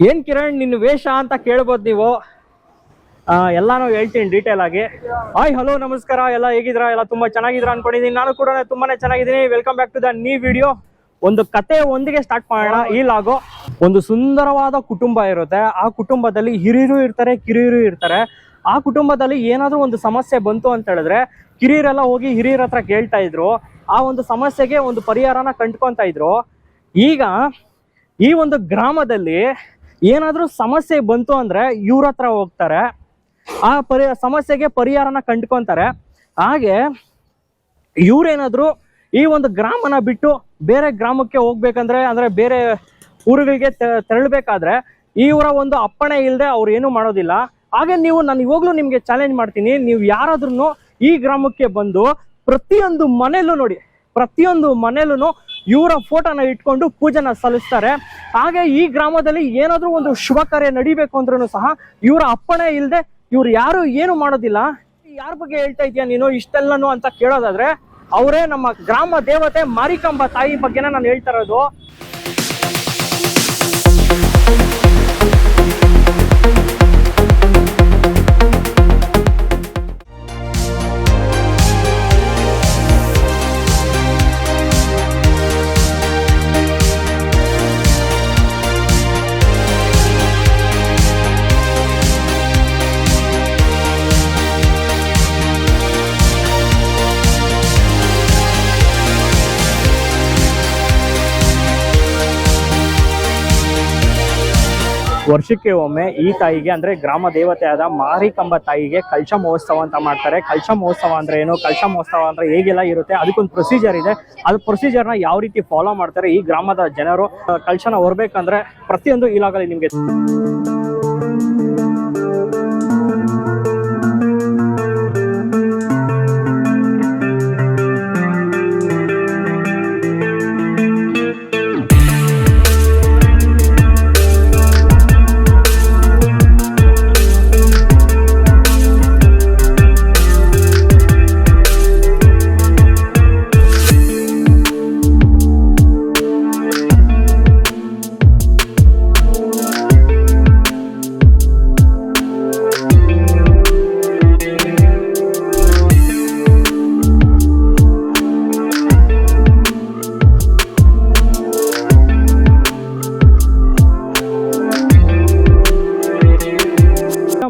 ಏನ್ ಕಿರಣ್ ನಿನ್ನ ವೇಷ ಅಂತ ಕೇಳ್ಬೋದು ನೀವು. ಎಲ್ಲಾನು ಹೇಳ್ತೀನಿ ಡೀಟೇಲ್ ಆಗಿ. ಹಾಯ್ ಹಲೋ ನಮಸ್ಕಾರ, ಎಲ್ಲ ಹೇಗಿದ್ರಾ? ಎಲ್ಲ ತುಂಬಾ ಚೆನ್ನಾಗಿದ್ರ ಅನ್ಕೊಂಡಿದೀನಿ. ನಾನು ಕೂಡ ತುಂಬಾನೇ ಚೆನ್ನಾಗಿದ್ದೀನಿ. Welcome back to the new video. ಒಂದು ಕತೆ ಒಂದಿಗೆ ಸ್ಟಾರ್ಟ್ ಮಾಡೋಣ. ಈ ಲಾಗು ಒಂದು ಸುಂದರವಾದ ಕುಟುಂಬ ಇರುತ್ತೆ. ಆ ಕುಟುಂಬದಲ್ಲಿ ಹಿರಿಯರು ಇರ್ತಾರೆ, ಕಿರಿಯರು ಇರ್ತಾರೆ. ಆ ಕುಟುಂಬದಲ್ಲಿ ಏನಾದ್ರೂ ಒಂದು ಸಮಸ್ಯೆ ಬಂತು ಅಂತ ಹೇಳಿದ್ರೆ ಕಿರಿಯರೆಲ್ಲ ಹೋಗಿ ಹಿರಿಯರ ಹತ್ರ ಕೇಳ್ತಾ ಇದ್ರು. ಆ ಒಂದು ಸಮಸ್ಯೆಗೆ ಒಂದು ಪರಿಹಾರನ ಕಂಡ್ಕೊಂತ ಇದ್ರು. ಈಗ ಈ ಒಂದು ಗ್ರಾಮದಲ್ಲಿ ಏನಾದ್ರೂ ಸಮಸ್ಯೆ ಬಂತು ಅಂದ್ರೆ ಇವ್ರ ಹತ್ರ ಹೋಗ್ತಾರೆ. ಆ ಸಮಸ್ಯೆಗೆ ಪರಿಹಾರನ ಕಂಡ್ಕೊಂತಾರೆ. ಹಾಗೆ ಇವ್ರೇನಾದ್ರು ಈ ಒಂದು ಗ್ರಾಮನ ಬಿಟ್ಟು ಬೇರೆ ಗ್ರಾಮಕ್ಕೆ ಹೋಗ್ಬೇಕಂದ್ರೆ ಅಂದ್ರೆ ಬೇರೆ ಊರುಗಳಿಗೆ ತೆರಳಬೇಕಾದ್ರೆ ಇವರ ಒಂದು ಅಪ್ಪಣೆ ಇಲ್ಲದೆ ಅವ್ರು ಏನು ಮಾಡೋದಿಲ್ಲ. ಹಾಗೆ ನಾನು ಇವಾಗ್ಲೂ ನಿಮ್ಗೆ ಚಾಲೆಂಜ್ ಮಾಡ್ತೀನಿ, ನೀವು ಯಾರಾದ್ರೂ ಈ ಗ್ರಾಮಕ್ಕೆ ಬಂದು ಪ್ರತಿಯೊಂದು ಮನೇಲೂ ಇವರ ಫೋಟೋನ ಇಟ್ಕೊಂಡು ಪೂಜೆನ ಸಲ್ಲಿಸ್ತಾರೆ. ಹಾಗೆ ಈ ಗ್ರಾಮದಲ್ಲಿ ಏನಾದ್ರೂ ಒಂದು ಶುಭ ಕಾರ್ಯ ನಡಿಬೇಕು ಅಂದ್ರೂ ಸಹ ಇವರ ಅಪ್ಪಣೆ ಇಲ್ಲದೆ ಇವ್ರು ಯಾರು ಏನು ಮಾಡೋದಿಲ್ಲ. ಯಾರ ಬಗ್ಗೆ ಹೇಳ್ತಾ ಇದೀಯ ನೀನು ಇಷ್ಟೆಲ್ಲನು ಅಂತ ಕೇಳೋದಾದ್ರೆ ಅವರೇ ನಮ್ಮ ಗ್ರಾಮ ದೇವತೆ ಮಾರಿಕಾಂಬಾ ತಾಯಿ ಬಗ್ಗೆನ ನಾನು ಹೇಳ್ತಾ ಇರೋದು. ವರ್ಷಕ್ಕೆ ಒಮ್ಮೆ ಈ ತಾಯಿಗೆ ಅಂದ್ರೆ ಗ್ರಾಮ ದೇವತೆಯಾದ ಮಾರಿಕಾಂಬಾ ತಾಯಿಗೆ ಕಲಶ ಮಹೋತ್ಸವ ಅಂತ ಮಾಡ್ತಾರೆ. ಕಲಶ ಮಹೋತ್ಸವ ಅಂದ್ರೆ ಏನು, ಕಲಶ ಮಹೋತ್ಸವ ಅಂದ್ರೆ ಹೇಗೆಲ್ಲ ಇರುತ್ತೆ, ಅದಕ್ಕೊಂದು ಪ್ರೊಸೀಜರ್ ಇದೆ. ಅದು ಪ್ರೊಸೀಜರ್ನ ಯಾವ ರೀತಿ ಫಾಲೋ ಮಾಡ್ತಾರೆ ಈ ಗ್ರಾಮದ ಜನರು, ಕಲಶನ ಹೊರಬೇಕಂದ್ರೆ ಪ್ರತಿಯೊಂದು ಇಲಾಗಲಿ ನಿಮ್ಗೆ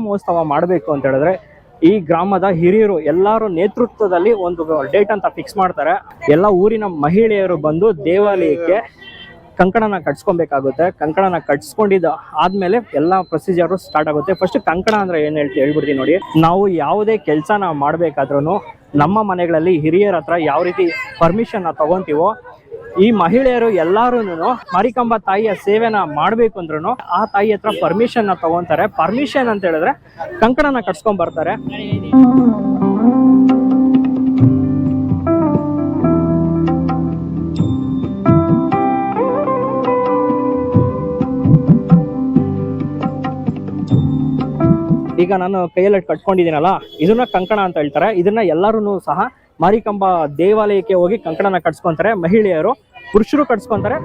ಮಹೋತ್ಸವ ಮಾಡಬೇಕು ಅಂತ ಹೇಳಿದ್ರೆ ಈ ಗ್ರಾಮದ ಹಿರಿಯರು ಎಲ್ಲರೂ ನೇತೃತ್ವದಲ್ಲಿ ಒಂದು ಡೇಟ್ ಅಂತ ಫಿಕ್ಸ್ ಮಾಡ್ತಾರೆ. ಎಲ್ಲ ಊರಿನ ಮಹಿಳೆಯರು ಬಂದು ದೇವಾಲಯಕ್ಕೆ ಕಂಕಣನ ಕಟ್ಸ್ಕೊಬೇಕಾಗುತ್ತೆ. ಕಂಕಣನ ಕಟ್ಸ್ಕೊಂಡಿದ್ದ ಆದ್ಮೇಲೆ ಎಲ್ಲ ಪ್ರೊಸೀಜರು ಸ್ಟಾರ್ಟ್ ಆಗುತ್ತೆ. ಫಸ್ಟ್ ಕಂಕಣ ಅಂದ್ರೆ ಏನ್ ಹೇಳ್ಬಿಡ್ತೀನಿ ನೋಡಿ. ನಾವು ಯಾವುದೇ ಕೆಲಸನ ಮಾಡ್ಬೇಕಾದ್ರೂ ನಮ್ಮ ಮನೆಗಳಲ್ಲಿ ಹಿರಿಯರ ಹತ್ರ ಯಾವ ರೀತಿ ಪರ್ಮಿಷನ್ ತಗೊಂತೀವೋ ಈ ಮಹಿಳೆಯರು ಎಲ್ಲಾರು ಮಾರಿಕಾಂಬಾ ತಾಯಿಯ ಸೇವೆನ ಮಾಡ್ಬೇಕು ಅಂದ್ರೂ ಆ ತಾಯಿ ಹತ್ರ ಪರ್ಮಿಷನ್ ತಗೊಂತಾರೆ. ಪರ್ಮಿಷನ್ ಅಂತ ಹೇಳಿದ್ರೆ ಕಂಕಣನ ಕಟ್ಸ್ಕೊಂಡ್ ಬರ್ತಾರೆ. ಈಗ ನಾನು ಕೈಯಲ್ಲಿ ಕಟ್ಕೊಂಡಿದ್ದೀನಲ್ಲ, ಇದನ್ನ ಕಂಕಣ ಅಂತ ಹೇಳ್ತಾರೆ. ಇದನ್ನ ಎಲ್ಲರೂ ಸಹ ಮಾರಿಕಾಂಬಾ ದೇವಾಲಯಕ್ಕೆ ಹೋಗಿ ಕಂಕಣನ ಕಟ್ಸ್ಕೊಂತಾರೆ ಮಹಿಳೆಯರು. ಪುರುಷರು ಕಟ್ಸ್ಕೊಂತಾರೆ.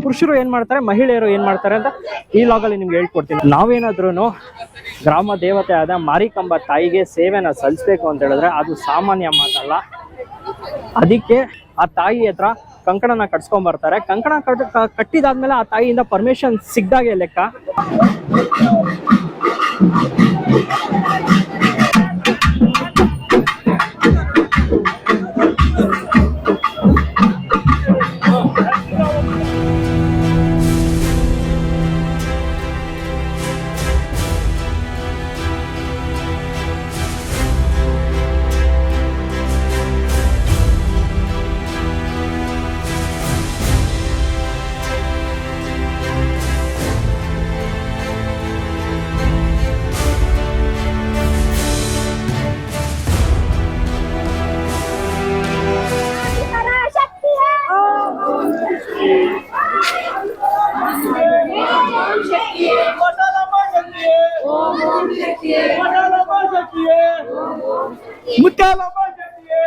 ಪುರುಷರು ಏನ್ ಮಾಡ್ತಾರೆ, ಮಹಿಳೆಯರು ಏನ್ ಮಾಡ್ತಾರೆ ಅಂತ ಈ ಲಾಗಲ್ಲಿ ನಿಮ್ಗೆ ಹೇಳ್ಕೊಡ್ತೀನಿ. ನಾವೇನಾದ್ರೂ ಗ್ರಾಮ ದೇವತೆ ಆದ ಮಾರಿಕಾಂಬಾ ತಾಯಿಗೆ ಸೇವೆನ ಸಲ್ಲಿಸ್ಬೇಕು ಅಂತ ಹೇಳಿದ್ರೆ ಅದು ಸಾಮಾನ್ಯ ಮಾತಲ್ಲ. ಅದಕ್ಕೆ ಆ ತಾಯಿ ಹತ್ರ ಕಂಕಣನ ಕಟ್ಸ್ಕೊಂಡ್ ಬರ್ತಾರೆ. ಕಂಕಣ ಕಟ್ಟಿದಾದ್ಮೇಲೆ ಆ ತಾಯಿಯಿಂದ ಪರ್ಮಿಷನ್ ಸಿಗ್ದಾಗೆ ಲೆಕ್ಕ.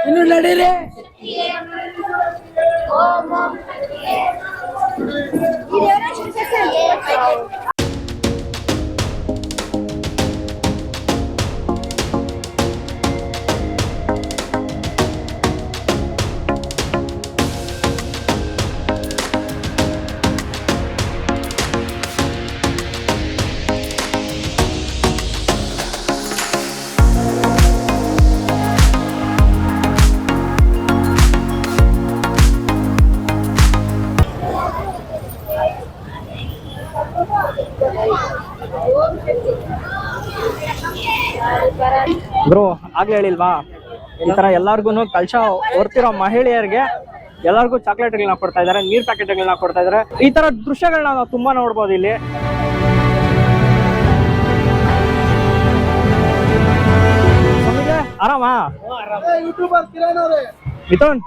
ಇನ್ನು ನಡೀರಿ. ಬ್ರೋ ಆಗ್ಲೇ ಹೇಳಿಲ್ವಾ, ಈ ತರ ಎಲ್ಲಾರ್ಗು ಕಲ್ಚ ಹೊರ್ತಿರೋ ಮಹಿಳೆಯರಿಗೆ ಎಲ್ಲರಿಗೂ ಚಾಕ್ಲೇಟ್ಗಳನ್ನ ಕೊಡ್ತಾ ಇದಾರೆ, ನೀರ್ ಪ್ಯಾಕೆಟ್ಗಳನ್ನ ಕೊಡ್ತಾ ಇದಾರೆ. ಈ ತರ ದೃಶ್ಯಗಳನ್ನ ನಾವು ತುಂಬಾ ನೋಡ್ಬೋದು ಇಲ್ಲಿ. ಆರಾಮಾ ಮಿಥುನ್?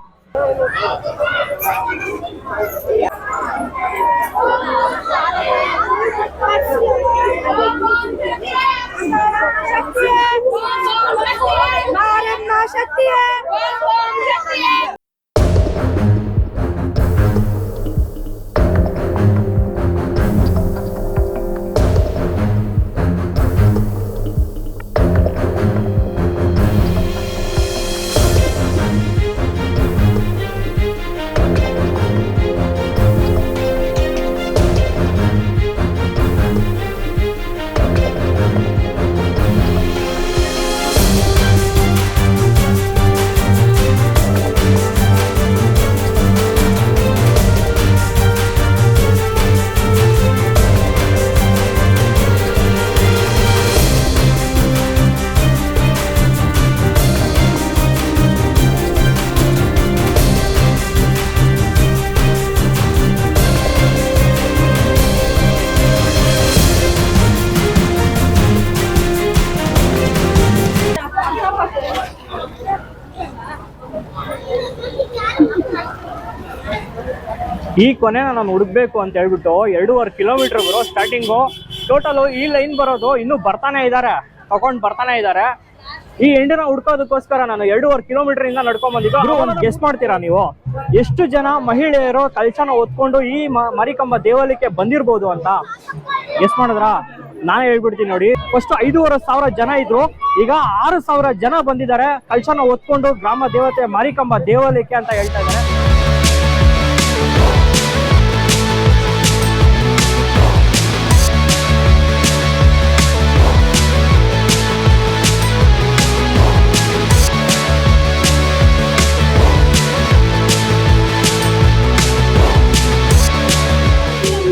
ಈ ಕೊನೆನ ನಾನು ಹುಡುಕ್ಬೇಕು ಅಂತ ಹೇಳ್ಬಿಟ್ಟು 2.5 ಕಿಲೋಮೀಟರ್ ಬರೋ ಸ್ಟಾರ್ಟಿಂಗು. ಟೋಟಲ್ ಈ ಲೈನ್ ಬರೋದು ಇನ್ನೂ ಬರ್ತಾನೆ ಇದ್ದಾರೆ, ತಗೊಂಡ್ ಬರ್ತಾನೆ ಇದ್ದಾರೆ. ಈ ಎಂಡಿನ ಹುಡ್ಕೋದಕ್ಕೋಸ್ಕರ ನಾನು 2.5 ಕಿಲೋಮೀಟರ್ ಇಂದ ನಡ್ಕೊಂಡ್ ಬಂದಿದ್ದು. ಒಂದು ಗೆಸ್ ಮಾಡ್ತೀರಾ ನೀವು, ಎಷ್ಟು ಜನ ಮಹಿಳೆಯರು ಕಲ್ಚನ ಹೊತ್ಕೊಂಡು ಈ ಮಾರಿಕಾಂಬಾ ದೇವಾಲಯಕ್ಕೆ ಬಂದಿರ್ಬೋದು ಅಂತ ಗೆಸ್ ಮಾಡಿದ್ರಾ? ನಾನೇ ಹೇಳ್ಬಿಡ್ತೀನಿ ನೋಡಿ. ಫಸ್ಟ್ 5,500 ಜನ ಇದ್ರು, ಈಗ 6,000 ಜನ ಬಂದಿದ್ದಾರೆ ಕಲ್ಚನ ಹೊತ್ಕೊಂಡು ಗ್ರಾಮ ದೇವತೆ ಮಾರಿಕಾಂಬಾ ದೇವಾಲಯಕ್ಕೆ ಅಂತ ಹೇಳ್ತಾ ಇದ್ದಾರೆ.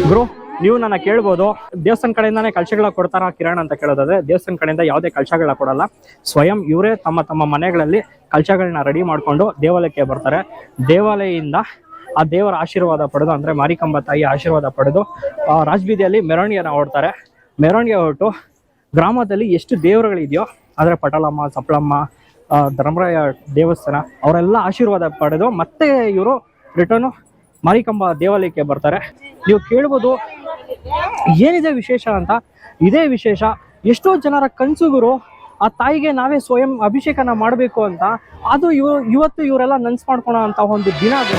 ಬ್ರೋ, ನೀವು ನನ್ನ ಕೇಳ್ಬೋದು, ದೇವಸ್ಥಾನ ಕಡೆಯಿಂದಾನೇ ಕಲಶಗಳ ಕೊಡ್ತಾರ ಕಿರಣ್ ಅಂತ ಕೇಳೋದಾದ್ರೆ, ದೇವಸ್ಥಾನ ಕಡೆಯಿಂದ ಯಾವುದೇ ಕಲಶಗಳನ್ನ ಕೊಡಲ್ಲ. ಸ್ವಯಂ ಇವರೇ ತಮ್ಮ ತಮ್ಮ ಮನೆಗಳಲ್ಲಿ ಕಲಶಗಳನ್ನ ರೆಡಿ ಮಾಡ್ಕೊಂಡು ದೇವಾಲಯಕ್ಕೆ ಬರ್ತಾರೆ. ದೇವಾಲಯದಿಂದ ಆ ದೇವರ ಆಶೀರ್ವಾದ ಪಡೆದು, ಅಂದ್ರೆ ಮಾರಿಕಾಂಬಾ ತಾಯಿ ಆಶೀರ್ವಾದ ಪಡೆದು ರಾಜಬೀದಿಯಲ್ಲಿ ಮೆರವಣಿಗೆನ ಹೊಡ್ತಾರೆ. ಮೆರವಣಿಗೆ ಹೊರಟು ಗ್ರಾಮದಲ್ಲಿ ಎಷ್ಟು ದೇವರುಗಳಿದೆಯೋ, ಅಂದ್ರೆ ಪಟಲಮ್ಮ, ಸಪ್ಲಮ್ಮ, ಧರ್ಮರಾಯ ದೇವಸ್ಥಾನ, ಅವರೆಲ್ಲ ಆಶೀರ್ವಾದ ಪಡೆದು ಮತ್ತೆ ಇವರು ರಿಟರ್ನು ಮಾರಿಕಾಂಬಾ ದೇವಾಲಯಕ್ಕೆ ಬರ್ತಾರೆ. ನೀವು ಕೇಳ್ಬೋದು ಏನಿದೆ ವಿಶೇಷ ಅಂತ. ಇದೇ ವಿಶೇಷ. ಎಷ್ಟೋ ಜನರ ಕನಸುಗುರು ಆ ತಾಯಿಗೆ ನಾವೇ ಸ್ವಯಂ ಅಭಿಷೇಕನ ಮಾಡಬೇಕು ಅಂತ. ಅದು ಇವತ್ತು ಇವರೆಲ್ಲ ನನ್ಸ್ ಮಾಡ್ಕೊಳೋ ಅಂತ ಒಂದು ದಿನ ಅದು.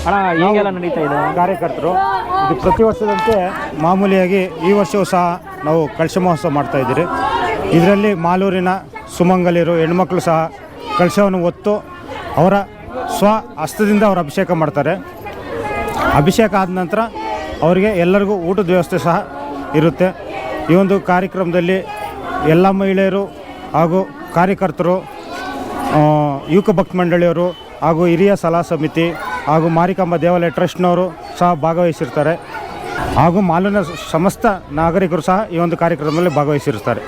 ಅಣ್ಣ ಹೇಗೆಲ್ಲ ನಡೀತಾ ಇದೆ? ಕಾರ್ಯಕರ್ತರು ಇದು ಪ್ರತಿ ವರ್ಷದಂತೆ ಮಾಮೂಲಿಯಾಗಿ ಈ ವರ್ಷವೂ ಸಹ ನಾವು ಕಳಶ ಮಹೋತ್ಸವ ಮಾಡ್ತಾಯಿದ್ದೀರಿ. ಇದರಲ್ಲಿ ಮಾಲೂರಿನ ಸುಮಂಗಲಿಯರು ಹೆಣ್ಮಕ್ಳು ಸಹ ಕಳಶವನ್ನು ಹೊತ್ತು ಅವರ ಸ್ವ ಹಸ್ತದಿಂದ ಅವರು ಅಭಿಷೇಕ ಮಾಡ್ತಾರೆ. ಅಭಿಷೇಕ ಆದ ನಂತರ ಅವರಿಗೆ ಎಲ್ಲರಿಗೂ ಊಟದ ವ್ಯವಸ್ಥೆ ಸಹ ಇರುತ್ತೆ. ಈ ಒಂದು ಕಾರ್ಯಕ್ರಮದಲ್ಲಿ ಎಲ್ಲ ಮಹಿಳೆಯರು ಹಾಗೂ ಕಾರ್ಯಕರ್ತರು, ಯುವಕ ಭಕ್ತ ಮಂಡಳಿಯವರು ಹಾಗೂ ಹಿರಿಯ ಸಲಹಾ ಸಮಿತಿ ಹಾಗೂ ಮಾರಿಕಾಂಬಾ ದೇವಾಲಯ ಟ್ರಸ್ಟ್ನವರು ಸಹ ಭಾಗವಹಿಸಿರ್ತಾರೆ. ಹಾಗೂ ಮಾಲೂರಿನ ಸಮಸ್ತ ನಾಗರಿಕರು ಸಹ ಈ ಒಂದು ಕಾರ್ಯಕ್ರಮದಲ್ಲಿ ಭಾಗವಹಿಸಿರ್ತಾರೆ.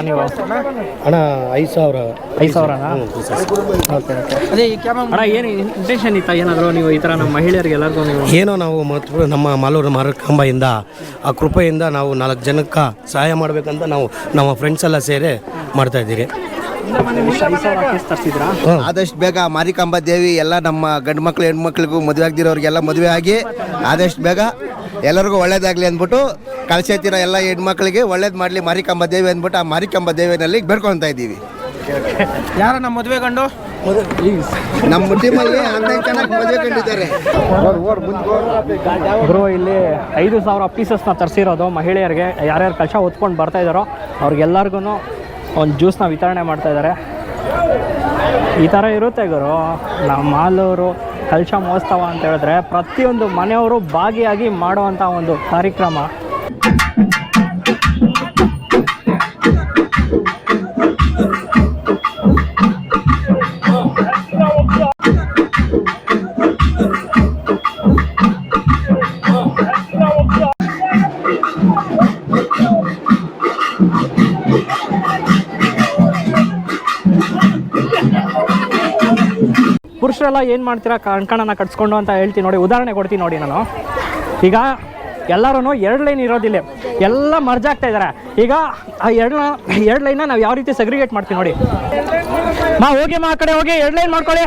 ನೀವು ಅಣ್ಣ 5,000 5,000ನಾ? ಓಕೆ ಅಣ್ಣ, ಏನು ಇಂಟೆನ್ಷನ್ ಇತ್ತಾ ಏನಾದರೂ ನೀವು ಈ ಥರ ನಮ್ಮ ಮಹಿಳೆಯರಿಗೆ ಎಲ್ಲರಿಗೂ ನೀವು ಏನೋ ನಾವು ನಮ್ಮ ಮಾಲೂರು ಮಾರಿಕಾಂಬೆಯಿಂದ ಆ ಕೃಪೆಯಿಂದ ನಾವು 4 ಜನಕ್ಕೆ ಸಹಾಯ ಮಾಡಬೇಕಂತ ನಾವು ನಮ್ಮ ಫ್ರೆಂಡ್ಸ್ ಎಲ್ಲ ಸೇರಿ ಮಾಡ್ತಾಯಿದ್ದೀರಿ. ಆದಷ್ಟು ಬೇಗ ಮಾರಿಕಾಂಬಾ ದೇವಿ ಎಲ್ಲ ನಮ್ಮ ಗಂಡು ಮಕ್ಕಳು ಹೆಣ್ಮಕ್ಳಿಗೂ ಮದುವೆ ಆಗದಿರೋರಿಗೆಲ್ಲ ಮದುವೆ ಆಗಿ ಆದಷ್ಟು ಬೇಗ ಎಲ್ಲರಿಗೂ ಒಳ್ಳೇದಾಗಲಿ ಅಂದ್ಬಿಟ್ಟು ಕಳಶ ಎತ್ತಿರೋ ಎಲ್ಲ ಹೆಣ್ಮಕ್ಳಿಗೆ ಒಳ್ಳೇದು ಮಾಡಲಿ ಮಾರಿಕಾಂಬಾ ದೇವಿ ಅಂದ್ಬಿಟ್ಟು ಆ ಮಾರಿಕಾಂಬಾ ದೇವಿನಲ್ಲಿ ಬೇಡ್ಕೊಳ್ತಾ ಇದ್ದೀವಿ. ಯಾರ ನಮ್ಮ ಮದುವೆ ಗಂಡು? ನಮ್ಮ ಟೀಮಲ್ಲಿ 11 ಚೆನ್ನಾಗಿ ಮದುವೆ ಕಂಡಿದ್ದಾರೆ. ಗುರು ಇಲ್ಲಿ 5,000 ಪೀಸಸ್ನ ತರಿಸಿರೋದು ಮಹಿಳೆಯರಿಗೆ. ಯಾರ್ಯಾರು ಕಳಶ ಹೊತ್ಕೊಂಡು ಬರ್ತಾ ಇದ್ದಾರೋ ಅವ್ರಿಗೆಲ್ಲರಿಗೂ ಒಂದು ಜ್ಯೂಸ್ನ ವಿತರಣೆ ಮಾಡ್ತಾ ಇದ್ದಾರೆ. ಈ ಥರ ಇರುತ್ತೆ ಗುರು ನಮ್ಮ ಮಾಲೂರು ಕಳಶ ಮಹೋತ್ಸವ ಅಂತ ಹೇಳಿದ್ರೆ ಪ್ರತಿಯೊಂದು ಮನೆಯವರು ಭಾಗಿಯಾಗಿ ಮಾಡುವಂಥ ಒಂದು ಕಾರ್ಯಕ್ರಮ. ಪುರುಷರೆಲ್ಲ ಏನು ಮಾಡ್ತೀರಾ ಕಣ್ಕಣನ ಕಟ್ಸ್ಕೊಂಡು ಅಂತ ಹೇಳ್ತೀನಿ ನೋಡಿ. ಉದಾಹರಣೆ ಕೊಡ್ತೀನಿ ನೋಡಿ. ನಾನು ಈಗ ಎಲ್ಲರೂ 2 ಲೈನ್ ಇರೋದಿಲ್ಲ, ಎಲ್ಲ ಮರ್ಜ್ ಆಗ್ತಾ ಇದ್ದಾರೆ. ಈಗ ಆ 2 ಲೈನ್ನ ನಾವು ಯಾವ ರೀತಿ ಸೆಗ್ರಿಗೇಟ್ ಮಾಡ್ತೀವಿ ನೋಡಿ. ಹೋಗಿ ಆ ಕಡೆ ಹೋಗಿ 2 ಲೈನ್ ಮಾಡ್ಕೊಳ್ಳಿ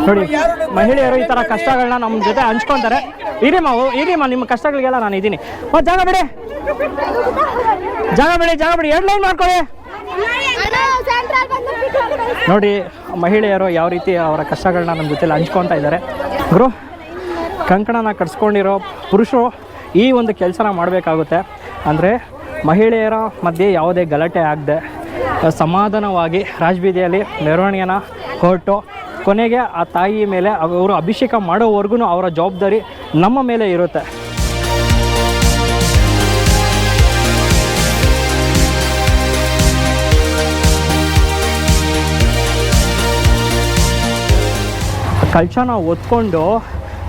ನೋಡಿ. ಮಹಿಳೆಯರು ಈ ಥರ ಕಷ್ಟಗಳನ್ನ ನಮ್ಮ ಜೊತೆ ಹಂಚ್ಕೊತಾರೆ. ಇರಿಮ್ಮ ನಿಮ್ಮ ಕಷ್ಟಗಳಿಗೆಲ್ಲ ನಾನು ಇದ್ದೀನಿ. ಜಾಗ ಬಿಡಿ 2 ಲೈನ್ ಮಾಡ್ಕೊಳ್ಳಿ ನೋಡಿ. ಮಹಿಳೆಯರು ಯಾವ ರೀತಿ ಅವರ ಕಷ್ಟಗಳನ್ನ ನಮ್ಮ ಜೊತೆಲಿ ಹಂಚ್ಕೊತಾ ಇದ್ದಾರೆ. ಗುರು ಕಂಕಣನ ಕಟ್ಸ್ಕೊಂಡಿರೋ ಪುರುಷರು ಈ ಒಂದು ಕೆಲಸನ ಮಾಡಬೇಕಾಗುತ್ತೆ. ಅಂದರೆ ಮಹಿಳೆಯರ ಮಧ್ಯೆ ಯಾವುದೇ ಗಲಾಟೆ ಆಗದೆ ಸಮಾಧಾನವಾಗಿ ರಾಜಬೀದಿಯಲ್ಲಿ ಮೆರವಣಿಗೆನ ಹೊರಟು ಕೊನೆಗೆ ಆ ತಾಯಿ ಮೇಲೆ ಅವರು ಅಭಿಷೇಕ ಮಾಡೋವರೆಗೂ ಅವರ ಜವಾಬ್ದಾರಿ ನಮ್ಮ ಮೇಲೆ ಇರುತ್ತೆ. ಕಳಶನ ಹೊತ್ಕೊಂಡು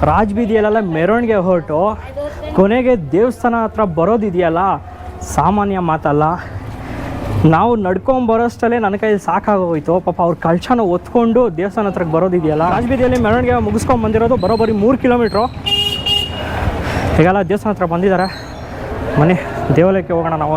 ರಾಜಬೀದಿಯಲ್ಲೆಲ್ಲ ಮೆರವಣಿಗೆ ಹೊರಟು ಕೊನೆಗೆ ದೇವಸ್ಥಾನ ಹತ್ರ ಬರೋದಿದೆಯಲ್ಲ, ಸಾಮಾನ್ಯ ಮಾತಲ್ಲ. ನಾವು ನಡ್ಕೊಂಬರೋಷ್ಟಲ್ಲೇ ನನ್ನ ಕೈಯಲ್ಲಿ ಸಾಕಾಗೋಯ್ತು. ಪಾಪ ಅವ್ರು ಕಳಶನ ಹೊತ್ಕೊಂಡು ದೇವಸ್ಥಾನ ಹತ್ರಕ್ಕೆ ಬರೋದಿದೆಯಲ್ಲ. ರಾಜಬೀದಿಯಲ್ಲಿ ಮೆರವಣಿಗೆ ಮುಗಿಸ್ಕೊಂಡು ಬಂದಿರೋದು ಬರೋಬ್ಬರಿ 3 ಕಿಲೋಮೀಟ್ರು. ಈಗೆಲ್ಲ ದೇವಸ್ಥಾನ ಹತ್ರ ಬಂದಿದ್ದಾರೆ. ಮನೆ ದೇವಾಲಯಕ್ಕೆ ಹೋಗೋಣ ನಾವು.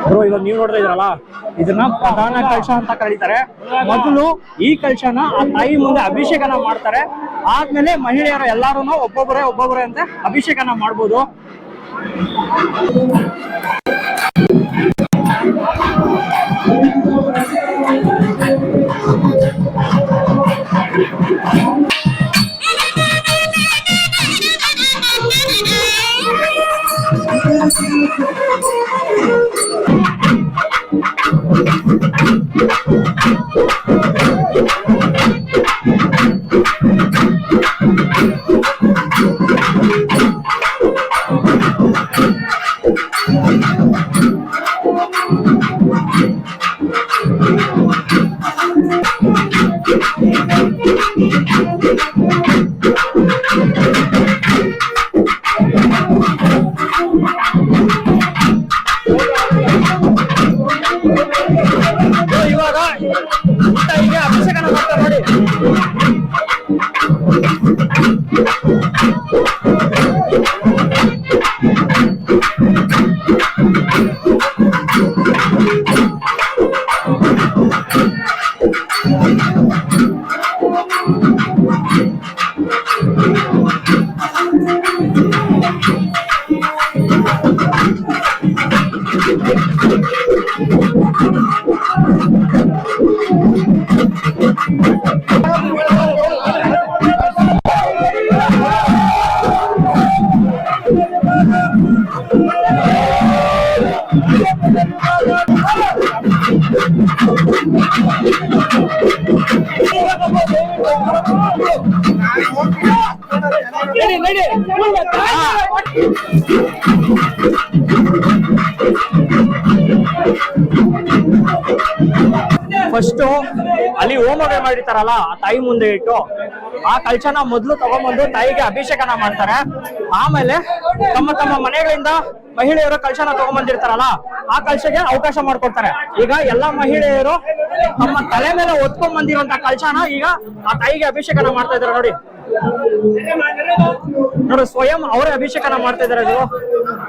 ಬ್ರೋ ಇವಾಗ ನೀವು ನೋಡ್ತಾ ಇದ್ರಲ್ಲ, ಇದನ್ನ ಪ್ರಧಾನ ಕಲಶ ಅಂತ ಕರೀತಾರೆ. ಮೊದಲು ಈ ಕಲಶನ ಆ ತಾಯಿ ಮುಂದೆ ಅಭಿಷೇಕನ ಮಾಡ್ತಾರೆ. ಆದ್ಮೇಲೆ ಮಹಿಳೆಯರು ಎಲ್ಲಾರು ಒಬ್ಬೊಬ್ಬರೇ ಅಂತ ಅಭಿಷೇಕನ ಮಾಡ್ಬೋದು. ಇವಾಗ ತಾಯಿಗೆ ಅಭಿಷೇಕನ ಮಾಡ್ತಾರೆ ನೋಡಿ. ಫಸ್ಟ್ ಅಲ್ಲಿ ಹೋಮಗಳು ಮಾಡಿರ್ತಾರಲ್ಲ ಆ ತಾಯಿ ಮುಂದೆ ಇಟ್ಟು ಆ ಕಳಶನ ಮೊದಲು ತಗೊಂಡ್ಬಂದು ತಾಯಿಗೆ ಅಭಿಷೇಕನ ಮಾಡ್ತಾರೆ. ಆಮೇಲೆ ತಮ್ಮ ತಮ್ಮ ಮನೆಗಳಿಂದ ಮಹಿಳೆಯರು ಕಳಶನ ತಗೊಂಡ್ಬಂದಿರ್ತಾರಲ್ಲ ಆ ಕಳಶಗೆ ಅವಕಾಶ ಮಾಡ್ಕೊಡ್ತಾರೆ. ಈಗ ಎಲ್ಲಾ ಮಹಿಳೆಯರು ತಮ್ಮ ತಲೆ ಮೇಲೆ ಹೊತ್ಕೊಂಡ್ ಬಂದಿರುವಂತ ಕಳಶನ ಈಗ ಆ ತಾಯಿಗೆ ಅಭಿಷೇಕನ ಮಾಡ್ತಾ ಇದಾರೆ ನೋಡಿ. ನೋಡಿ ಸ್ವಯಂ ಅವರೇ ಅಭಿಷೇಕನ ಮಾಡ್ತಾ ಇದಾರೆ. ಇದು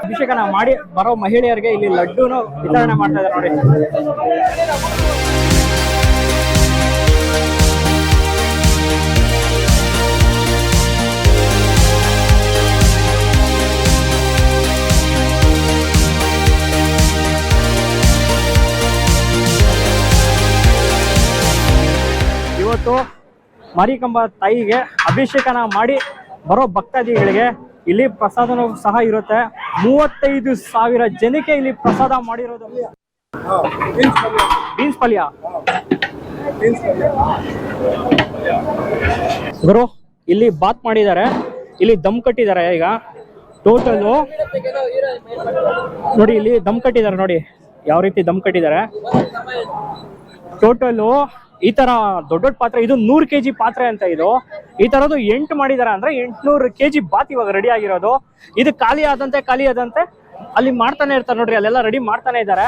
ಅಭಿಷೇಕನ ಮಾಡಿ ಬರೋ ಮಹಿಳೆಯರಿಗೆ ಇಲ್ಲಿ ಲಡ್ಡುನು ವಿತರಣೆ ಮಾಡ್ತಾ ಇದಾರೆ ನೋಡಿ. ಇವತ್ತು ಮಾರಿಕಾಂಬಾ ತಾಯಿಗೆ ಅಭಿಷೇಕನ ಮಾಡಿ ಬರೋ ಭಕ್ತಾದಿಗಳಿಗೆ ಇಲ್ಲಿ ಪ್ರಸಾದನೂ ಸಹ ಇರುತ್ತೆ. 35,000 ಜನಕ್ಕೆ ಇಲ್ಲಿ ಪ್ರಸಾದ ಮಾಡಿರೋದು. ಬೀನ್ಸ್ ಪಲ್ಯ ಗುರು ಇಲ್ಲಿ ಬಾತ್ ಮಾಡಿದ್ದಾರೆ, ಇಲ್ಲಿ ದಮ್ ಕಟ್ಟಿದ್ದಾರೆ. ಈಗ ಟೋಟಲು ನೋಡಿ, ಇಲ್ಲಿ ದಮ್ ಕಟ್ಟಿದ್ದಾರೆ ನೋಡಿ, ಯಾವ ರೀತಿ ದಮ್ ಕಟ್ಟಿದ್ದಾರೆ. ಟೋಟಲು ಈ ತರ ದೊಡ್ಡ ದೊಡ್ಡ ಪಾತ್ರೆ, ಇದು 100 kg ಪಾತ್ರೆ ಅಂತ. ಇದು ಈ ತರದ್ದು 8 ಮಾಡಿದಾರೆ ಅಂದ್ರೆ 800 kg ಬಾತ್ ಇವಾಗ ರೆಡಿ ಆಗಿರೋದು. ಇದು ಖಾಲಿ ಆದಂತೆ ಅಲ್ಲಿ ಮಾಡ್ತಾನೆ ಇರ್ತಾರೆ ನೋಡ್ರಿ, ಅಲ್ಲೆಲ್ಲ ರೆಡಿ ಮಾಡ್ತಾನೆ ಇದ್ದಾರೆ.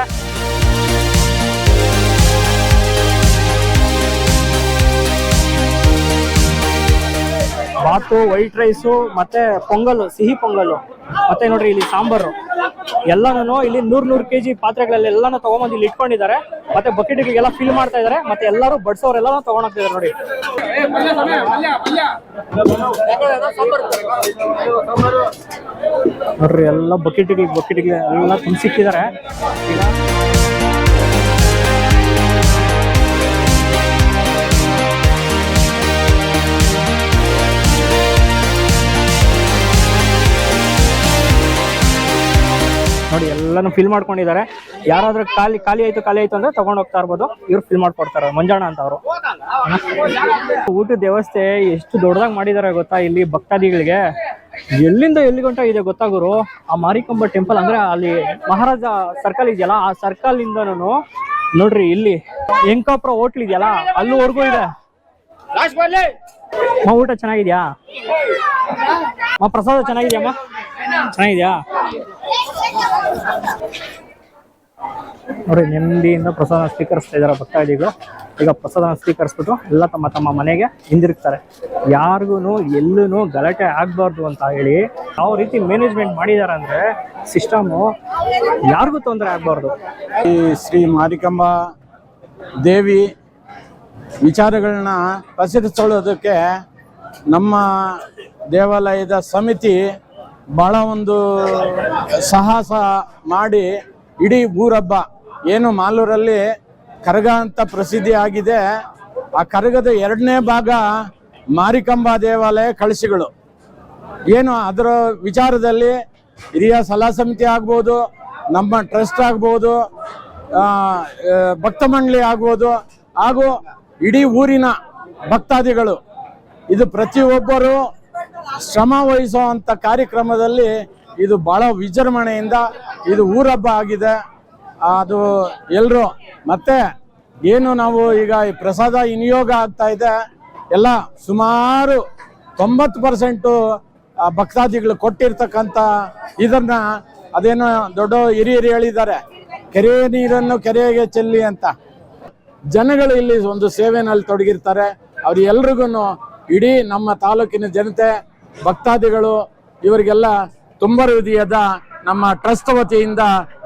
ಬಾತು, ವೈಟ್ ರೈಸು, ಮತ್ತೆ ಪೊಂಗಲ್, ಸಿಹಿ ಪೊಂಗಲ್, ಮತ್ತೆ ನೋಡ್ರಿ ಇಲ್ಲಿ ಸಾಂಬಾರು ಎಲ್ಲಾನು ಇಲ್ಲಿ 100 kg ಪಾತ್ರೆಗಳಲ್ಲಿ ಎಲ್ಲಾನು ತಗೊಂಬಂದು ಇಲ್ಲಿ ಇಟ್ಕೊಂಡಿದ್ದಾರೆ. ಮತ್ತೆ ಬಕೆಟ್ಗೆಲ್ಲ ಫಿಲ್ ಮಾಡ್ತಾ ಇದಾರೆ. ಮತ್ತೆ ಎಲ್ಲರೂ ಬಡ್ಸೋರೆಲ್ಲ ತಗೊಂಡ್ ಹೋಗ್ತಿದ್ದಾರೆ ನೋಡಿ. ನೋಡ್ರಿ ಎಲ್ಲ ಬಕೆಟ್ಗೆ ಎಲ್ಲ ತುಂಬಿಸಿಕ್ಕಿದ್ದಾರೆ. ನೋಡಿ ಎಲ್ಲಾನು ಫಿಲ್ ಮಾಡ್ಕೊಂಡಿದ್ದಾರೆ. ಯಾರಾದ್ರೂ ಖಾಲಿ ಆಯ್ತು ಅಂದ್ರೆ ತಗೊಂಡ್ ಹೋಗ್ತಾ ಇರ್ಬೋದು. ಇವ್ರು ಫಿಲ್ ಮಾಡ್ಕೊಡ್ತಾರೆ, ಮಂಜಾಣ ಅಂತ ಅವರು. ಊಟದ ವ್ಯವಸ್ಥೆ ಎಷ್ಟು ದೊಡ್ಡದಾಗಿ ಮಾಡಿದ್ದಾರೆ ಗೊತ್ತಾ ಇಲ್ಲಿ ಭಕ್ತಾದಿಗಳಿಗೆ. ಎಲ್ಲಿಂದ ಎಲ್ಲಿಗಂಟ ಇದೆ ಗೊತ್ತಾ ಗುರು. ಆ ಮಾರಿಕಾಂಬಾ ಟೆಂಪಲ್ ಅಂದ್ರೆ ಅಲ್ಲಿ ಮಹಾರಾಜ ಸರ್ಕಲ್ ಇದೆಯಲ್ಲ, ಆ ಸರ್ಕಲ್ ಇಂದನು ನೋಡ್ರಿ ಇಲ್ಲಿ ಎಂಕಾಪುರ ಹೋಟ್ಲ್ ಇದೆಯಲ್ಲ ಅಲ್ಲಿವರೆಗೂ ಇದೆ. ಊಟ ಚೆನ್ನಾಗಿದ್ಯಾ? ಪ್ರಸಾದ ಚೆನ್ನಾಗಿದ್ಯಮ್ಮ? ಚೆನ್ನಾಗಿದ್ಯಾ? ನೋಡಿ ನೆಮ್ಮದಿಯಿಂದ ಪ್ರಸಾದ ಸ್ವೀಕರಿಸ್ತಾ ಇದ್ದಾರೆ ಭಕ್ತಾದಿಗಳು. ಈಗ ಪ್ರಸಾದ ಸ್ವೀಕರಿಸ್ಬಿಟ್ಟು ಎಲ್ಲ ತಮ್ಮ ತಮ್ಮ ಮನೆಗೆ ಹಿಂದಿರುಗ್ತಾರೆ. ಯಾರಿಗೂ ಎಲ್ಲೂ ಗಲಾಟೆ ಆಗಬಾರ್ದು ಅಂತ ಹೇಳಿ ಯಾವ ರೀತಿ ಮ್ಯಾನೇಜ್ಮೆಂಟ್ ಮಾಡಿದ್ದಾರೆ ಅಂದರೆ ಸಿಸ್ಟಮು, ಯಾರಿಗೂ ತೊಂದರೆ ಆಗಬಾರ್ದು. ಈ ಶ್ರೀ ಮಾರಿಕಾಂಬ ದೇವಿ ವಿಚಾರಗಳನ್ನ ಪ್ರಸಿದ್ಧಿಸೋದಕ್ಕೆ ನಮ್ಮ ದೇವಾಲಯದ ಸಮಿತಿ ಭಾಳ ಒಂದು ಸಾಹಸ ಮಾಡಿ ಇಡೀ ಊರಬ್ಬ ಏನು ಮಾಲೂರಲ್ಲಿ ಕರಗ ಅಂತ ಪ್ರಸಿದ್ಧಿ ಆಗಿದೆ, ಆ ಕರಗದ 2ನೇ ಭಾಗ ಮಾರಿಕಾಂಬಾ ದೇವಾಲಯ ಕಳಶಿಗಳು. ಏನು ಅದರ ವಿಚಾರದಲ್ಲಿ ಹಿರಿಯ ಸಲಹಾ ಸಮಿತಿ ಆಗ್ಬೋದು, ನಮ್ಮ ಟ್ರಸ್ಟ್ ಆಗ್ಬೋದು, ಭಕ್ತ ಮಂಡಳಿ ಆಗ್ಬೋದು, ಹಾಗೂ ಇಡೀ ಊರಿನ ಭಕ್ತಾದಿಗಳು ಇದು ಪ್ರತಿಯೊಬ್ಬರು ಶ್ರಮ ವಹಿಸುವಂಥ ಕಾರ್ಯಕ್ರಮದಲ್ಲಿ ಇದು ಭಾಳ ವಿಜೃಂಭಣೆಯಿಂದ ಇದು ಊರಬ್ಬ ಆಗಿದೆ. ಅದು ಎಲ್ಲರೂ ಮತ್ತೆ ಏನು ನಾವು ಈಗ ಈ ಪ್ರಸಾದ ವಿನಿಯೋಗ ಆಗ್ತಾ ಇದೆ ಎಲ್ಲ ಸುಮಾರು 90% ಭಕ್ತಾದಿಗಳು ಕೊಟ್ಟಿರ್ತಕ್ಕಂಥ ಇದನ್ನ ಅದೇನೋ ದೊಡ್ಡ ಹಿರಿಯರು ಹೇಳಿದ್ದಾರೆ, ಕೆರೆ ನೀರನ್ನು ಕೆರೆಗೆ ಚೆಲ್ಲಿ ಅಂತ. ಜನಗಳು ಇಲ್ಲಿ ಒಂದು ಸೇವೆನಲ್ಲಿ ತೊಡಗಿರ್ತಾರೆ. ಅವ್ರು ಎಲ್ರಿಗೂ ಇಡೀ ನಮ್ಮ ತಾಲೂಕಿನ ಜನತೆ ಭಕ್ತಾದಿಗಳು ಇವರಿಗೆಲ್ಲ ತುಂಬ ಹೃದಯದ ನಮ್ಮ ಟ್ರಸ್ಟ್ ವತಿಯಿಂದ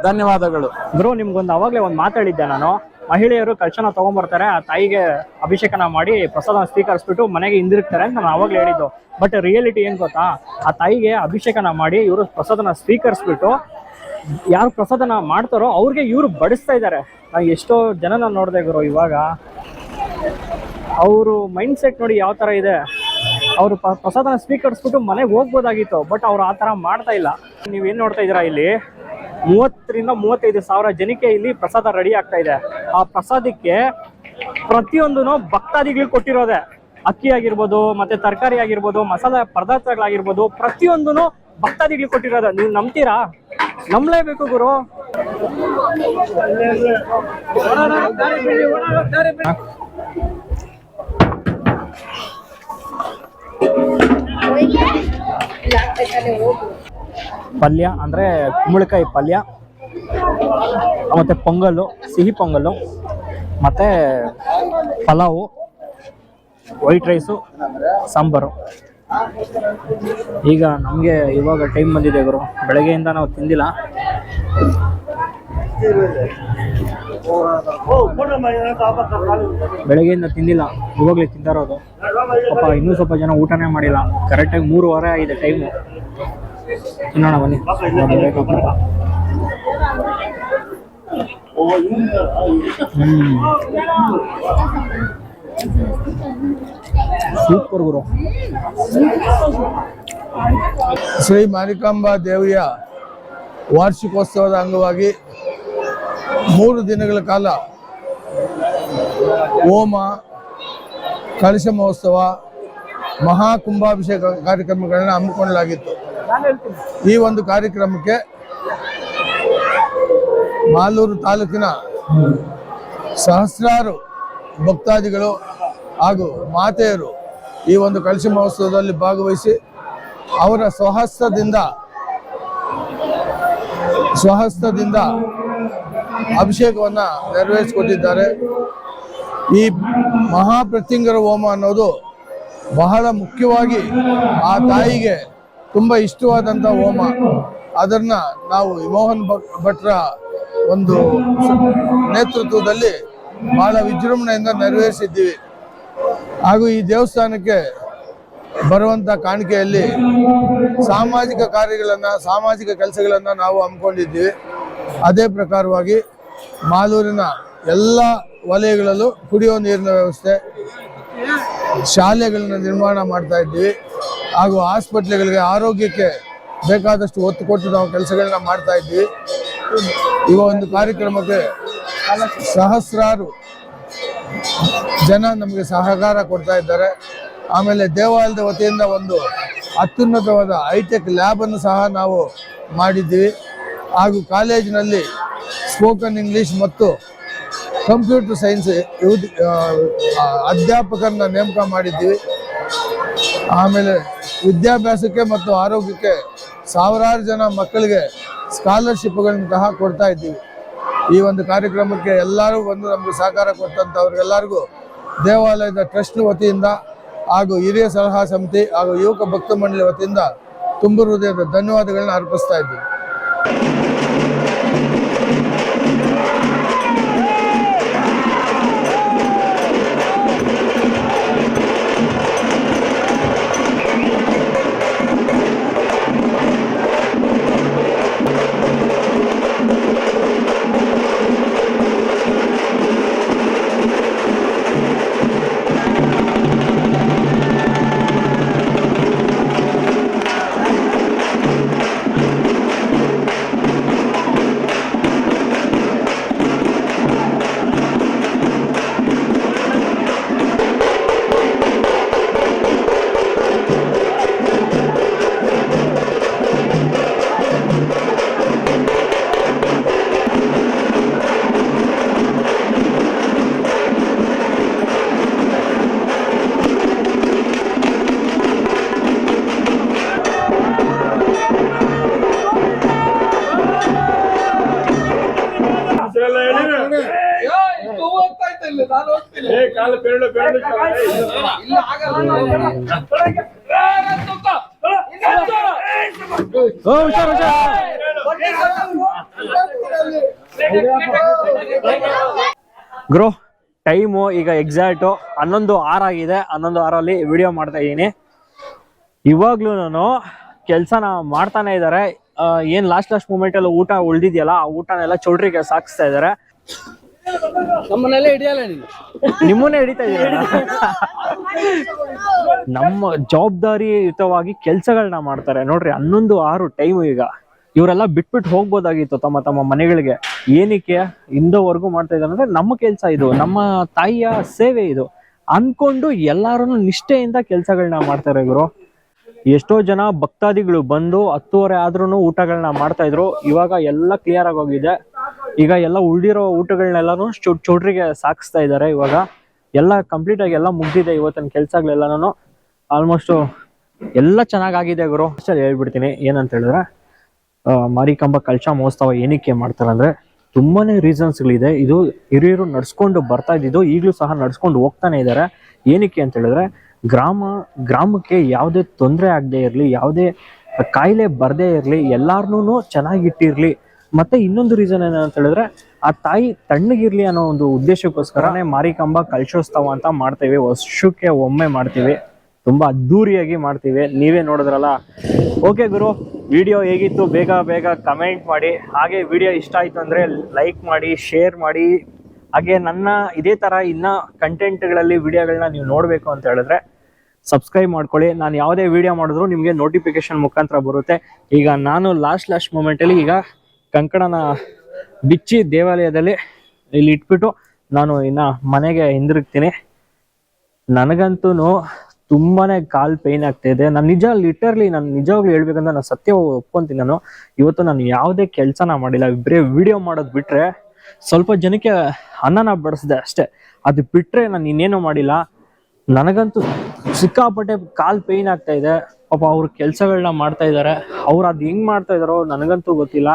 ಧನ್ಯವಾದಗಳು. ಗುರು, ನಿಮ್ಗೊಂದು ಅವಾಗಲೇ ಒಂದು ಮಾತಾಡಿದ್ದೆ ನಾನು. ಮಹಿಳೆಯರು ಕಳಶನ ತಗೊಂಡ್ಬರ್ತಾರೆ, ಆ ತಾಯಿಗೆ ಅಭಿಷೇಕನ ಮಾಡಿ ಪ್ರಸಾದ ಸ್ವೀಕರಿಸ್ಬಿಟ್ಟು ಮನೆಗೆ ಹಿಂದಿರುಗ್ತಾರೆ ಅಂತ ನಾನು ಅವಾಗಲೇ ಹೇಳಿದ್ದು. ಬಟ್ ರಿಯಾಲಿಟಿ ಏನು ಗೊತ್ತಾ, ಆ ತಾಯಿಗೆ ಅಭಿಷೇಕನ ಮಾಡಿ ಇವರು ಪ್ರಸಾದನ ಸ್ವೀಕರಿಸ್ಬಿಟ್ಟು ಯಾರು ಪ್ರಸಾದನ ಮಾಡ್ತಾರೋ ಅವ್ರಿಗೆ ಇವರು ಬಡಿಸ್ತಾ ಇದ್ದಾರೆ. ನಾನು ಎಷ್ಟೋ ಜನನ ನೋಡಿದೆ ಗುರು. ಇವಾಗ ಅವರು ಮೈಂಡ್ ಸೆಟ್ ನೋಡಿ ಯಾವ ಥರ ಇದೆ. ಅವರು ಪ್ರಸಾದನ ಸ್ವೀಕರಿಸ್ಬಿಟ್ಟು ಮನೆಗೆ ಹೋಗ್ಬೋದಾಗಿತ್ತು, ಬಟ್ ಅವ್ರು ಆ ಥರ ಮಾಡ್ತಾ ಇಲ್ಲ. ನೀವೇನು ನೋಡ್ತಾ ಇದ್ದೀರಾ, ಇಲ್ಲಿ 30,000 to 35,000 ಜನಕ್ಕೆ ಇಲ್ಲಿ ಪ್ರಸಾದ ರೆಡಿ ಆಗ್ತಾ ಇದೆ. ಆ ಪ್ರಸಾದಕ್ಕೆ ಪ್ರತಿಯೊಂದು ಭಕ್ತಾದಿಗಳಿಗೆ ಕೊಟ್ಟಿರೋದೆ. ಅಕ್ಕಿ ಆಗಿರ್ಬೋದು, ಮತ್ತೆ ತರಕಾರಿ ಆಗಿರ್ಬೋದು, ಮಸಾಲೆ ಪದಾರ್ಥಗಳಾಗಿರ್ಬೋದು, ಪ್ರತಿಯೊಂದು ಭಕ್ತಾದಿಗಳಿಗೆ ಕೊಟ್ಟಿರೋದು. ನೀವು ನಂಬ್ತೀರಾ? ನಂಬಲೇಬೇಕು ಗುರು. ಪಲ್ಯ ಅಂದರೆ ಕುಂಬಳಕಾಯಿ ಪಲ್ಯ, ಮತ್ತು ಪೊಂಗಲ್ಲು, ಸಿಹಿ ಪೊಂಗಲ್ಲು, ಮತ್ತು ಪಲಾವು, ವೈಟ್ ರೈಸು, ಸಾಂಬಾರು. ಈಗ ನಮಗೆ ಇವಾಗ ಟೈಮ್ ಬಂದಿದೆ ಗುರು. ಬೆಳಗ್ಗೆಯಿಂದ ನಾವು ತಿಂದಿಲ್ಲ. ಬೆಳಗ್ಗೆಯಿಂದ ತಿಂದಿಲ್ಲ, ಇವಾಗಲೇ ತಿಂತಾರೋದು. ಪಾಪ ಇನ್ನೂ ಸ್ವಲ್ಪ ಜನ ಊಟನೇ ಮಾಡಿಲ್ಲ. ಕರೆಕ್ಟಾಗಿ 3:15 ಆಗಿದೆ ಟೈಮು. ತಿನ್ನೋಣ ಬನ್ನಿ. ಸೂಪರ್ ಗುರು. ಶ್ರೀ ಮಾರಿಕಾಂಬಾ ದೇವಿಯ ವಾರ್ಷಿಕೋತ್ಸವದ ಅಂಗವಾಗಿ 3 ದಿನಗಳ ಕಾಲ ಹೋಮ, ಕಲಶ ಮಹೋತ್ಸವ, ಮಹಾಕುಂಭಾಭಿಷೇಕ ಕಾರ್ಯಕ್ರಮಗಳನ್ನು ಹಮ್ಮಿಕೊಳ್ಳಲಾಗಿತ್ತು. ಈ ಒಂದು ಕಾರ್ಯಕ್ರಮಕ್ಕೆ ಮಾಲೂರು ತಾಲೂಕಿನ ಸಹಸ್ರಾರು ಭಕ್ತಾದಿಗಳು ಹಾಗೂ ಮಾತೆಯರು ಈ ಒಂದು ಕಲಶ ಮಹೋತ್ಸವದಲ್ಲಿ ಭಾಗವಹಿಸಿ ಅವರ ಸ್ವಹಸ್ತದಿಂದ ಅಭಿಷೇಕವನ್ನು ನೆರವೇರಿಸಿಕೊಟ್ಟಿದ್ದಾರೆ. ಈ ಮಹಾಪ್ರತ್ಯಂಗರ ಹೋಮ ಅನ್ನೋದು ಬಹಳ ಮುಖ್ಯವಾಗಿ ಆ ತಾಯಿಗೆ ತುಂಬ ಇಷ್ಟವಾದಂಥ ಹೋಮ. ಅದನ್ನು ನಾವು ಮೋಹನ್ ಭಟ್ರ ಒಂದು ನೇತೃತ್ವದಲ್ಲಿ ಬಹಳ ವಿಜೃಂಭಣೆಯಿಂದ ನೆರವೇರಿಸಿದ್ದೀವಿ. ಹಾಗೂ ಈ ದೇವಸ್ಥಾನಕ್ಕೆ ಬರುವಂಥ ಕಾಣಿಕೆಯಲ್ಲಿ ಸಾಮಾಜಿಕ ಕಾರ್ಯಗಳನ್ನು, ಸಾಮಾಜಿಕ ಕೆಲಸಗಳನ್ನು ನಾವು ಹಮ್ಮಿಕೊಂಡಿದ್ದೀವಿ. ಅದೇ ಪ್ರಕಾರವಾಗಿ ಮಾಲೂರಿನ ಎಲ್ಲ ವಲಯಗಳಲ್ಲೂ ಕುಡಿಯುವ ನೀರಿನ ವ್ಯವಸ್ಥೆ, ಶಾಲೆಗಳನ್ನ ನಿರ್ಮಾಣ ಮಾಡ್ತಾ ಇದ್ದೀವಿ. ಹಾಗೂ ಆಸ್ಪತ್ರೆಗಳಿಗೆ, ಆರೋಗ್ಯಕ್ಕೆ ಬೇಕಾದಷ್ಟು ಒತ್ತು ಕೊಟ್ಟು ನಾವು ಕೆಲಸಗಳನ್ನ ಮಾಡ್ತಾ ಇದ್ದೀವಿ. ಈ ಒಂದು ಕಾರ್ಯಕ್ರಮಕ್ಕೆ ಸಹಸ್ರಾರು ಜನ ನಮಗೆ ಸಹಕಾರ ಕೊಡ್ತಾ ಇದ್ದಾರೆ. ಆಮೇಲೆ ದೇವಾಲಯದ ವತಿಯಿಂದ ಒಂದು ಅತ್ಯುನ್ನತವಾದ ಹೈಟೆಕ್ ಲ್ಯಾಬನ್ನು ಸಹ ನಾವು ಮಾಡಿದ್ದೀವಿ. ಹಾಗೂ ಕಾಲೇಜಿನಲ್ಲಿ ಸ್ಪೋಕನ್ ಇಂಗ್ಲೀಷ್ ಮತ್ತು ಕಂಪ್ಯೂಟರ್ ಸೈನ್ಸ್ ಅಧ್ಯಾಪಕರನ್ನ ನೇಮಕ ಮಾಡಿದ್ದೀವಿ. ಆಮೇಲೆ ವಿದ್ಯಾಭ್ಯಾಸಕ್ಕೆ ಮತ್ತು ಆರೋಗ್ಯಕ್ಕೆ ಸಾವಿರಾರು ಜನ ಮಕ್ಕಳಿಗೆ ಸ್ಕಾಲರ್ಶಿಪ್ಗಳನ್ನ ಸಹ ಕೊಡ್ತಾ ಇದ್ದೀವಿ. ಈ ಒಂದು ಕಾರ್ಯಕ್ರಮಕ್ಕೆ ಎಲ್ಲರೂ ಬಂದು ನಮಗೆ ಸಹಕಾರ ಕೊಟ್ಟಂಥವ್ರಿಗೆಲ್ಲರಿಗೂ ದೇವಾಲಯದ ಟ್ರಸ್ಟ್ ವತಿಯಿಂದ ಹಾಗೂ ಹಿರಿಯ ಸಲಹಾ ಸಮಿತಿ ಹಾಗೂ ಯುವಕ ಭಕ್ತ ಮಂಡಳಿ ವತಿಯಿಂದ ತುಂಬ ಹೃದಯದ ಧನ್ಯವಾದಗಳನ್ನ ಅರ್ಪಿಸ್ತಾ ಇದ್ದೀನಿ. ಗುರು ಟೈಮು ಈಗ ಎಕ್ಸಾಕ್ಟು 11:06 ಆಗಿದೆ. 11:06 ವಿಡಿಯೋ ಮಾಡ್ತಾ ಇದ್ದೀನಿ. ಇವಾಗ್ಲೂ ನಾನು ಕೆಲಸನ ಮಾಡ್ತಾನೆ ಇದ್ದಾರೆ. ಏನ್ ಲಾಸ್ಟ್ ಮೂಮೆಂಟ್ ಅಲ್ಲಿ ಊಟ ಉಳ್ದಿದ್ಯಲ್ಲ, ಆ ಊಟನೆಲ್ಲ ಚೌಟ್ರಿಗೆ ಸಾಕಿಸ್ತಾ ಇದಾರೆ. ನಿಮ್ಮನ್ನೇ ಹಿಡಿತಾ ಇದ್ದೀರ. ನಮ್ಮ ಜವಾಬ್ದಾರಿಯುತವಾಗಿ ಕೆಲ್ಸಗಳನ್ನ ಮಾಡ್ತಾರೆ ನೋಡ್ರಿ. 11:06 ಟೈಮು. ಈಗ ಇವರೆಲ್ಲ ಬಿಟ್ಬಿಟ್ಟು ಹೋಗ್ಬೋದಾಗಿತ್ತು ತಮ್ಮ ತಮ್ಮ ಮನೆಗಳಿಗೆ. ಏನಕ್ಕೆ ಇಂದವರೆಗೂ ಮಾಡ್ತಾ ಇದ್ದಾರೆ ಅಂದ್ರೆ ನಮ್ಮ ಕೆಲ್ಸ ಇದು, ನಮ್ಮ ತಾಯಿಯ ಸೇವೆ ಇದು ಅನ್ಕೊಂಡು ಎಲ್ಲಾರು ನಿಷ್ಠೆಯಿಂದ ಕೆಲ್ಸಗಳನ್ನ ಮಾಡ್ತಾರೆ ಗುರು. ಎಷ್ಟೋ ಜನ ಭಕ್ತಾದಿಗಳು ಬಂದು 10:30 ಆದ್ರೂ ಊಟಗಳನ್ನ ಮಾಡ್ತಾ ಇದ್ರು. ಇವಾಗ ಎಲ್ಲ ಕ್ಲಿಯರ್ ಆಗಿ ಹೋಗಿದೆ. ಈಗ ಎಲ್ಲ ಉಳ್ದಿರೋ ಊಟಗಳನ್ನೆಲ್ಲಾನು ಚೌಟ್ರಿಗೆ ಸಾಕಿಸ್ತಾ ಇದ್ದಾರೆ. ಇವಾಗ ಎಲ್ಲ ಕಂಪ್ಲೀಟ್ ಆಗಿ ಎಲ್ಲ ಮುಗ್ದಿದೆ. ಇವತ್ತಿನ ಕೆಲ್ಸಗಳೆಲ್ಲಾನು ಆಲ್ಮೋಸ್ಟ್ ಎಲ್ಲ ಚೆನ್ನಾಗಾಗಿದೆ ಗುರು. ಅಷ್ಟೇ ಹೇಳ್ಬಿಡ್ತೀನಿ. ಏನಂತ ಹೇಳಿದ್ರೆ ಮಾರಿಕಾಂಬ ಕಳಶ ಮಹೋತ್ಸವ ಏನಕ್ಕೆ ಮಾಡ್ತಾರೆ ಅಂದ್ರೆ ತುಂಬಾನೇ ರೀಸನ್ಸ್ಗಳಿದೆ. ಇದು ಹಿರಿಯರು ನಡ್ಸ್ಕೊಂಡು ಬರ್ತಾ ಇದ್ದಿದ್ದು, ಈಗಲೂ ಸಹ ನಡ್ಸ್ಕೊಂಡು ಹೋಗ್ತಾನೆ ಇದ್ದಾರೆ. ಏನಕ್ಕೆ ಅಂತ ಹೇಳಿದ್ರೆ ಗ್ರಾಮಕ್ಕೆ ಯಾವುದೇ ತೊಂದರೆ ಆಗದೆ ಇರಲಿ, ಯಾವುದೇ ಕಾಯಿಲೆ ಬರದೇ ಇರಲಿ, ಎಲ್ಲಾರ್ನೂ ಚೆನ್ನಾಗಿಟ್ಟಿರ್ಲಿ. ಮತ್ತೆ ಇನ್ನೊಂದು ರೀಸನ್ ಏನಂತ ಹೇಳಿದ್ರೆ ಆ ತಾಯಿ ತಣ್ಣಗಿರ್ಲಿ ಅನ್ನೋ ಒಂದು ಉದ್ದೇಶಕ್ಕೋಸ್ಕರನೇ ಮಾರಿಕಾಂಬ ಕಳಶೋತ್ಸವ ಅಂತ ಮಾಡ್ತೇವೆ. ವರ್ಷಕ್ಕೆ ಒಮ್ಮೆ ಮಾಡ್ತೀವಿ. ತುಂಬಾ ಅದ್ದೂರಿಯಾಗಿ ಮಾಡ್ತೀವಿ. ನೀವೇ ನೋಡಿದ್ರಲ್ಲ. ಓಕೆ ಗುರು, ವಿಡಿಯೋ ಹೇಗಿತ್ತು ಬೇಗ ಕಮೆಂಟ್ ಮಾಡಿ. ಹಾಗೆ ವಿಡಿಯೋ ಇಷ್ಟ ಆಯ್ತು ಅಂದ್ರೆ ಲೈಕ್ ಮಾಡಿ, ಶೇರ್ ಮಾಡಿ. ಹಾಗೆ ನನ್ನ ಇದೇ ತರ ಇನ್ನ ಕಂಟೆಂಟ್ಗಳಲ್ಲಿ ವಿಡಿಯೋಗಳನ್ನ ನೀವು ನೋಡಬೇಕು ಅಂತ ಹೇಳಿದ್ರೆ ಸಬ್ಸ್ಕ್ರೈಬ್ ಮಾಡ್ಕೊಳ್ಳಿ. ನಾನು ಯಾವುದೇ ವಿಡಿಯೋ ಮಾಡಿದ್ರು ನಿಮಗೆ ನೋಟಿಫಿಕೇಶನ್ ಮುಖಾಂತರ ಬರುತ್ತೆ. ಈಗ ನಾನು ಲಾಸ್ಟ್ ಮೂಮೆಂಟಲ್ಲಿ ಈಗ ಕಂಕಣನ ಬಿಚ್ಚಿ ದೇವಾಲಯದಲ್ಲಿ ಇಲ್ಲಿ ಇಟ್ಬಿಟ್ಟು ನಾನು ಇನ್ನ ಮನೆಗೆ ಹಿಂದಿರುಗ್ತೀನಿ. ನನಗಂತೂ ತುಂಬಾನೇ ಕಾಲ್ ಪೇನ್ ಆಗ್ತಾ ಇದೆ. ನಾನು ನಿಜವಾಗ್ಲೂ ಹೇಳ್ಬೇಕಂದ್ರೆ ನಾನು ಸತ್ಯ ಒಪ್ಕೊಂತೀನಿ. ಇವತ್ತು ನಾನು ಯಾವುದೇ ಕೆಲಸನ ಮಾಡಿಲ್ಲ. ಬರೀ ವಿಡಿಯೋ ಮಾಡೋದು ಬಿಟ್ರೆ ಸ್ವಲ್ಪ ಜನಕ್ಕೆ ಅನ್ನನ ಬಡಿಸ್ದೆ ಅಷ್ಟೇ. ಅದು ಬಿಟ್ರೆ ನಾನು ಇನ್ನೇನು ಮಾಡಿಲ್ಲ. ನನಗಂತೂ ಸಿಕ್ಕಾಪಟ್ಟೆ ಕಾಲ್ ಪೇನ್ ಆಗ್ತಾ ಇದೆ. ಪಾಪ ಅವ್ರ ಕೆಲಸಗಳನ್ನ ಮಾಡ್ತಾ ಇದ್ದಾರೆ. ಅವ್ರು ಅದು ಹೆಂಗ್ ಮಾಡ್ತಾ ಇದಾರೋ ನನಗಂತೂ ಗೊತ್ತಿಲ್ಲ.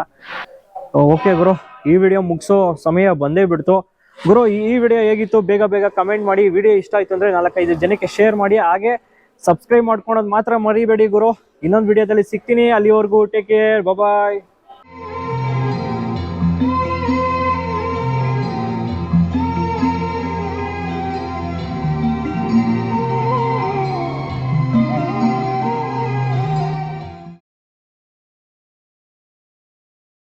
ಓಕೆ ಗುರು, ಈ ವಿಡಿಯೋ ಮುಗಿಸೋ ಸಮಯ ಬಂದೇ ಬಿಡ್ತು. ಗುರು, ಈ ವಿಡಿಯೋ ಹೇಗಿತ್ತು ಬೇಗ ಕಮೆಂಟ್ ಮಾಡಿ. ವಿಡಿಯೋ ಇಷ್ಟ ಆಯ್ತು ಅಂದ್ರೆ 4-5 ಜನಕ್ಕೆ ಶೇರ್ ಮಾಡಿ. ಹಾಗೆ ಸಬ್ಸ್ಕ್ರೈಬ್ ಮಾಡ್ಕೊಳೋದು ಮಾತ್ರ ಮರಿಬೇಡಿ ಗುರು. ಇನ್ನೊಂದು ವಿಡಿಯೋದಲ್ಲಿ ಸಿಗ್ತೀನಿ. ಅಲ್ಲಿವರೆಗೂ ಟೇಕ್ ಕೇರ್, ಬಾಯ್.